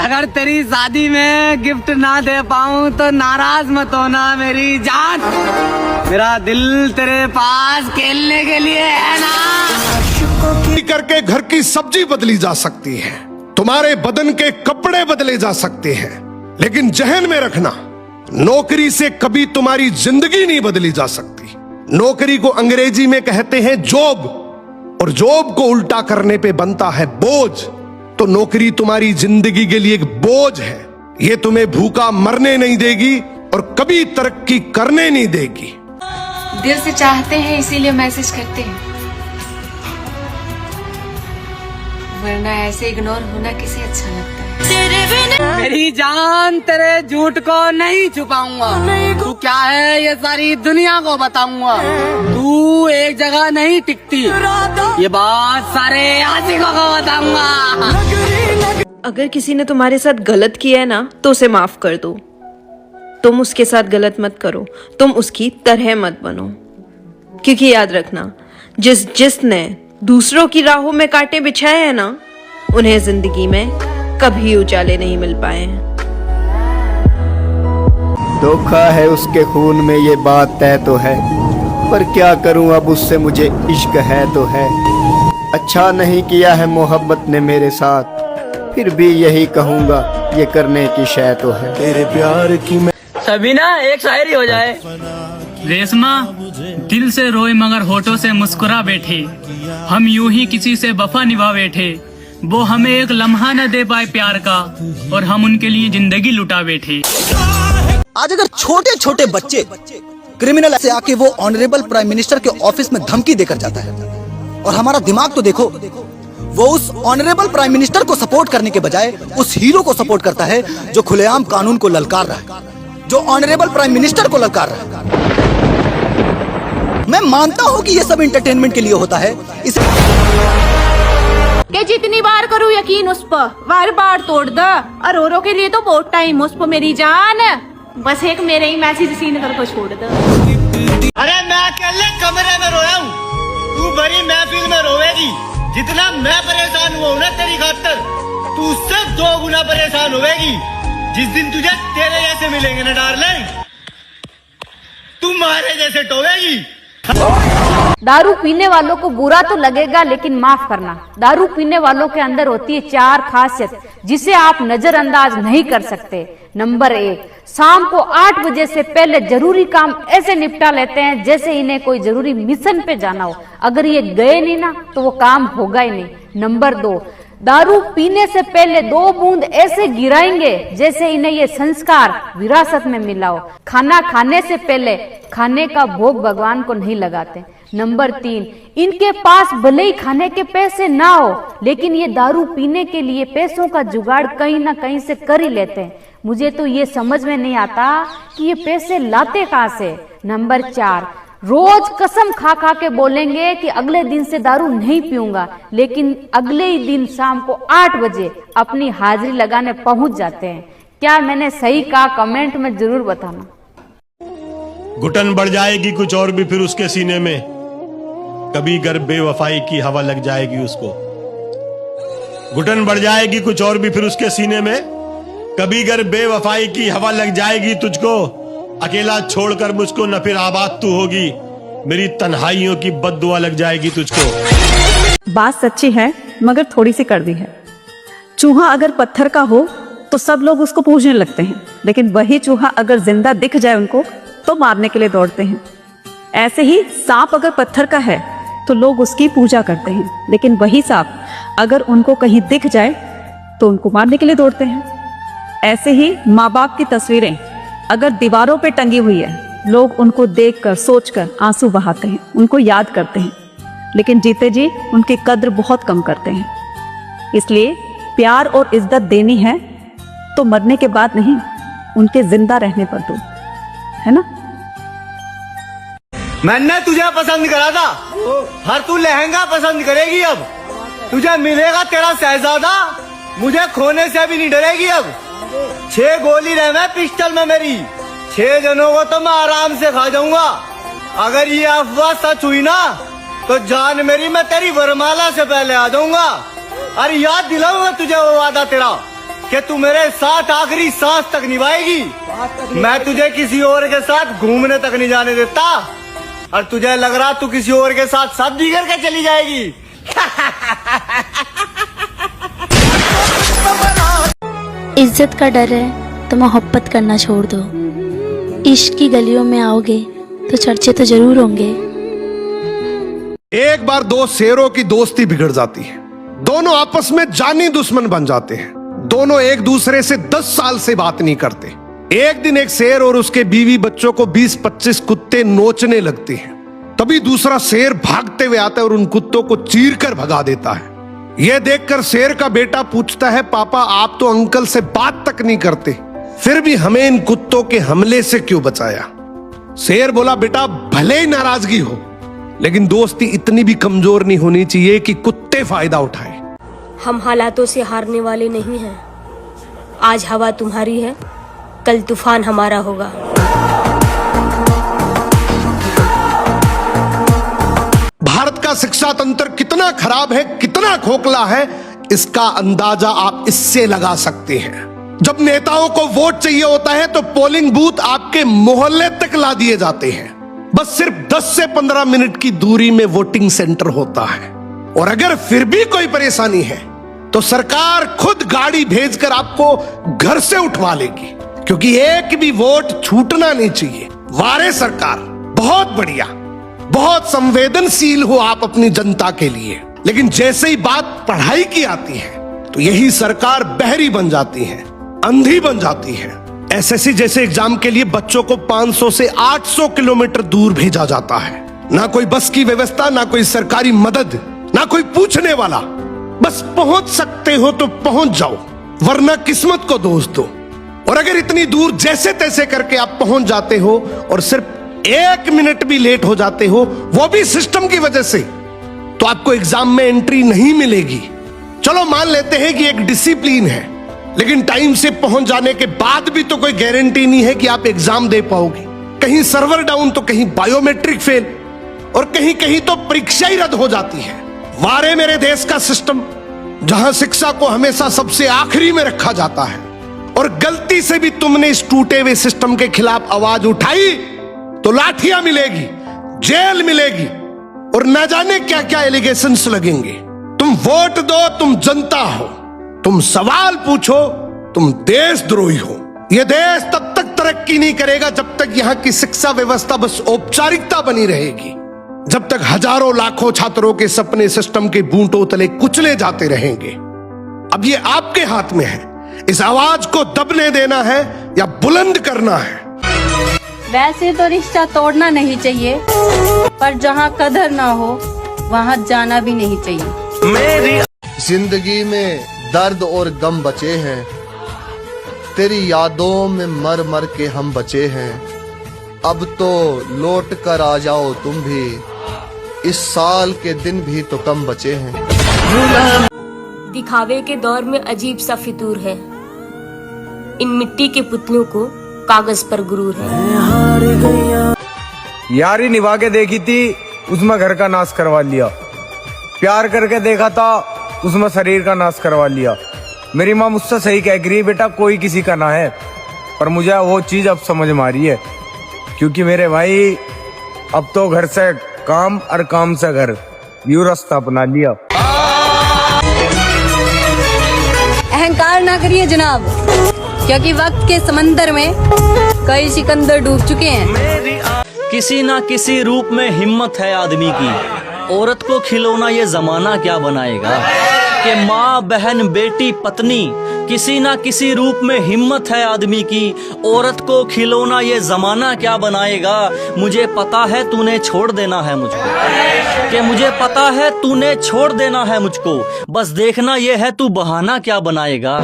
अगर तेरी शादी में गिफ्ट ना दे पाऊँ तो नाराज मत होना मेरी जान। मेरा दिल तेरे पास खेलने के लिए है ना। करके घर की सब्जी बदली जा सकती है, तुम्हारे बदन के कपड़े बदले जा सकते हैं, लेकिन जहन में रखना, नौकरी से कभी तुम्हारी जिंदगी नहीं बदली जा सकती। नौकरी को अंग्रेजी में कहते हैं जॉब, और जॉब को उल्टा करने पे बनता है बोझ। तो नौकरी तुम्हारी जिंदगी के लिए एक बोझ है। ये तुम्हें भूखा मरने नहीं देगी और कभी तरक्की करने नहीं देगी। दिल से चाहते हैं इसीलिए मैसेज करते हैं, वरना ऐसे इग्नोर होना किसे अच्छा लगता है। मेरी जान तेरे झूठ को नहीं छुपाऊंगा, तू क्या है ये सारी दुनिया को बताऊंगा। तू एक जगह नहीं टिकती, ये बात सारे आशिकों को बताऊंगा। अगर किसी ने तुम्हारे साथ गलत किया है ना तो उसे माफ कर दो। तुम उसके साथ गलत मत करो, तुम उसकी तरह मत बनो। क्योंकि याद रखना, जिसने दूसरों की राहों में कांटे बिछाए हैं ना, उन्हें जिंदगी में कभी उजाले नहीं मिल पाए हैं। धोखा है उसके खून में, ये बात तय तो है, पर क्या करूं अब उससे मुझे इश्क है तो है। अच्छा नहीं किया है मोहब्बत ने मेरे साथ, फिर भी यही कहूंगा ये करने की शय तो है। तेरे प्यार की मैं सभी ना एक शायरी हो जाए। रेशमा दिल से रोए मगर होठों से मुस्कुरा बैठे, हम यूं ही किसी से वफा निभा बैठे। वो हमें एक लम्हा न दे पाए प्यार का, और हम उनके लिए जिंदगी लुटा बैठे। आज अगर छोटे छोटे बच्चे क्रिमिनल से आके वो ऑनरेबल प्राइम मिनिस्टर के ऑफिस में धमकी देकर जाता है, और हमारा दिमाग तो देखो, वो उस ऑनरेबल प्राइम मिनिस्टर को सपोर्ट करने के बजाय उस हीरो को सपोर्ट करता है जो खुलेआम कानून को ललकार रहा है, जो ऑनरेबल प्राइम मिनिस्टर को ललकार रहा है। मैं मानता हूँ कि ये सब एंटरटेनमेंट के लिए होता है, इस कि जितनी बार करूँ यकीन उस पर, बार बार तोड़ द। और औरों के लिए तो बहुत टाइम उस पर मेरी जान, बस एक मेरे ही मैसेज सीन करके छोड़ दो। अरे मैं अकेले कमरे में रोया हूँ, तू बड़ी महफिल में रोवेगी। जितना मैं परेशान हुआ हूँ ना तेरी खातर, तू उससे 2 गुना परेशान होवेगी जिस दिन तुझे तेरे जैसे मिलेंगे ना डार्लिंग, तू मारे जैसे टोवेगी। दारू पीने वालों को बुरा तो लगेगा, लेकिन माफ करना, दारू पीने वालों के अंदर होती है 4 खासियत जिसे आप नजरअंदाज नहीं कर सकते। नंबर 1, शाम को 8 बजे से पहले जरूरी काम ऐसे निपटा लेते हैं जैसे इन्हें कोई जरूरी मिशन पे जाना हो। अगर ये गए नहीं ना तो वो काम होगा ही नहीं। नंबर 2, दारू पीने से पहले 2 बूंद ऐसे गिराएंगे जैसे इन्हें ये संस्कार विरासत में मिला हो। खाना खाने से पहले खाने का भोग भगवान को नहीं लगाते। नंबर 3, इनके पास भले ही खाने के पैसे ना हो, लेकिन ये दारू पीने के लिए पैसों का जुगाड़ कहीं ना कहीं से कर ही लेते हैं। मुझे तो ये समझ में नहीं आता कि ये पैसे लाते कहाँ से। नंबर 4, रोज कसम खा खा के बोलेंगे कि अगले दिन से दारू नहीं पीऊंगा, लेकिन अगले ही दिन शाम को 8 बजे अपनी हाजिरी लगाने पहुंच जाते हैं। क्या मैंने सही कहा? कमेंट में जरूर बताना। घुटन बढ़ जाएगी कुछ और भी फिर उसके सीने में, कभी गर बेवफाई की हवा लग जाएगी उसको। घुटन बढ़ जाएगी कुछ और भी फिर उसके सीने में, कभी गर बेवफाई की हवा लग जाएगी तुझको। अकेला छोड़कर मुझको न फिर आबाद तू होगी, मेरी तन्हाइयों की बद्दुआ लग जाएगी तुझको। बात सच्ची है मगर थोड़ी सी कड़वी है। चूहा अगर पत्थर का हो तो सब लोग उसको पूजने लगते हैं, लेकिन वही चूहा अगर जिंदा दिख जाए उनको तो मारने के लिए दौड़ते हैं। ऐसे ही सांप अगर पत्थर का है तो लोग उसकी पूजा करते हैं, लेकिन वही सांप अगर उनको कहीं दिख जाए तो उनको मारने के लिए दौड़ते हैं। ऐसे ही माँ बाप की तस्वीरें अगर दीवारों पे टंगी हुई है, लोग उनको देखकर सोचकर आंसू बहाते हैं, उनको याद करते हैं, लेकिन जीते जी उनकी कद्र बहुत कम करते हैं। इसलिए प्यार और इज्जत देनी है तो मरने के बाद नहीं, उनके जिंदा रहने पर दो, है ना। मैंने तुझे पसंद करा था, हर तू लहंगा पसंद करेगी अब। तुझे मिलेगा तेरा शहजादा, मुझे खोने से भी नहीं डरेगी अब। 6 गोली रहे पिस्टल में मेरी, 6 जनों को तो मैं आराम से खा जाऊंगा। अगर ये अफवाह सच हुई ना तो जान मेरी, मैं तेरी वरमाला से पहले आ जाऊंगा। अरे याद दिलाऊंगा तुझे वो वादा तेरा, कि तू मेरे साथ आखिरी सांस तक निभाएगी। मैं तुझे किसी और के साथ घूमने तक नहीं जाने देता, और तुझे लग रहा तू किसी और के साथ शादी करके चली जाएगी। इज्जत का डर है तो मोहब्बत करना छोड़ दो। इश्क की गलियों में आओगे तो चर्चे तो जरूर होंगे। एक बार दो शेरों की दोस्ती बिगड़ जाती है, दोनों आपस में जानी दुश्मन बन जाते हैं। दोनों एक दूसरे से 10 साल से बात नहीं करते। एक दिन एक शेर और उसके बीवी बच्चों को 20-25 कुत्ते नोचने लगते हैं। तभी दूसरा शेर भागते हुए आता है और उन कुत्तों को चीर कर भगा देता है। यह देखकर शेर का बेटा पूछता है, पापा आप तो अंकल से बात तक नहीं करते, फिर भी हमें इन कुत्तों के हमले से क्यों बचाया? शेर बोला, बेटा भले ही नाराजगी हो, लेकिन दोस्ती इतनी भी कमजोर नहीं होनी चाहिए कि कुत्ते फायदा उठाए। हम हालातों से हारने वाले नहीं हैं। आज हवा तुम्हारी है, कल तूफान हमारा होगा। भारत का शिक्षा तंत्र कितना खराब है, कितना खोखला है, इसका अंदाजा आप इससे लगा सकते हैं। जब नेताओं को वोट चाहिए होता है तो पोलिंग बूथ आपके मोहल्ले तक ला दिए जाते हैं। बस सिर्फ 10 से 15 मिनट की दूरी में वोटिंग सेंटर होता है, और अगर फिर भी कोई परेशानी है तो सरकार खुद गाड़ी भेजकर आपको घर से उठवा लेगी, क्योंकि एक भी वोट छूटना नहीं चाहिए। वारे सरकार, बहुत बढ़िया, बहुत संवेदनशील हो आप अपनी जनता के लिए, लेकिन जैसे ही बात पढ़ाई की आती है तो यही सरकार बहरी बन जाती है, अंधी बन जाती है। एसएससी जैसे एग्जाम के लिए बच्चों को 500 से 800 किलोमीटर दूर भेजा जाता है। ना कोई बस की व्यवस्था, ना कोई सरकारी मदद, ना कोई पूछने वाला। बस पहुंच सकते हो तो पहुंच जाओ, वरना किस्मत को दोष दो। और अगर इतनी दूर जैसे तैसे करके आप पहुंच जाते हो और सिर्फ 1 मिनट भी लेट हो जाते हो, वो भी सिस्टम की वजह से, तो आपको एग्जाम में एंट्री नहीं मिलेगी। चलो मान लेते हैं कि एक डिसिप्लिन है, लेकिन टाइम से पहुंच जाने के बाद भी तो कोई गारंटी नहीं है कि आप एग्जाम दे पाओगे। कहीं सर्वर डाउन तो कहीं बायोमेट्रिक फेल, और कहीं कहीं तो परीक्षा ही रद्द हो जाती है। वारे मेरे देश का सिस्टम, जहां शिक्षा को हमेशा सबसे आखिरी में रखा जाता है, और गलती से भी तुमने इस टूटे हुए सिस्टम के खिलाफ आवाज उठाई तो लाठियां मिलेगी, जेल मिलेगी, और न जाने क्या क्या एलिगेशंस लगेंगे। तुम वोट दो, तुम जनता हो, तुम सवाल पूछो, तुम देशद्रोही हो। यह देश तब तक तरक्की नहीं करेगा जब तक यहां की शिक्षा व्यवस्था बस औपचारिकता बनी रहेगी, जब तक हजारों लाखों छात्रों के सपने सिस्टम के बूंटों तले कुचले जाते रहेंगे। अब ये आपके हाथ में है, इस आवाज को दबने देना है या बुलंद करना है। वैसे तो रिश्ता तोड़ना नहीं चाहिए, पर जहाँ कदर ना हो वहाँ जाना भी नहीं चाहिए। जिंदगी में दर्द और गम बचे हैं, तेरी यादों में मर मर के हम बचे हैं। अब तो लौट कर आ जाओ तुम भी, इस साल के दिन भी तो कम बचे हैं। दिखावे के दौर में अजीब सा फितूर है, इन मिट्टी के पुतलों को कागज पर गुरूर है। यारी निभा के देखी थी, उसमें घर का नाश करवा लिया। प्यार करके देखा था, उसमें शरीर का नाश करवा लिया। मेरी माँ मुझसे सही कह रही है, बेटा कोई किसी का ना है, पर मुझे वो चीज अब समझ में आ रही है, क्योंकि मेरे भाई अब तो घर से काम और काम से घर, यूं रास्ता अपना लिया। अहंकार ना करिए जनाब, क्योंकि वक्त के समंदर में कई सिकंदर डूब चुके हैं। किसी ना किसी रूप में हिम्मत है आदमी की, औरत को खिलौना ये जमाना क्या बनाएगा। कि माँ बहन बेटी पत्नी, किसी ना किसी रूप में हिम्मत है आदमी की, औरत को खिलौना ये जमाना क्या बनाएगा। मुझे पता है तूने छोड़ देना है मुझको, कि मुझे पता है तूने छोड़ देना है मुझको, बस देखना ये है तू बहाना क्या बनाएगा।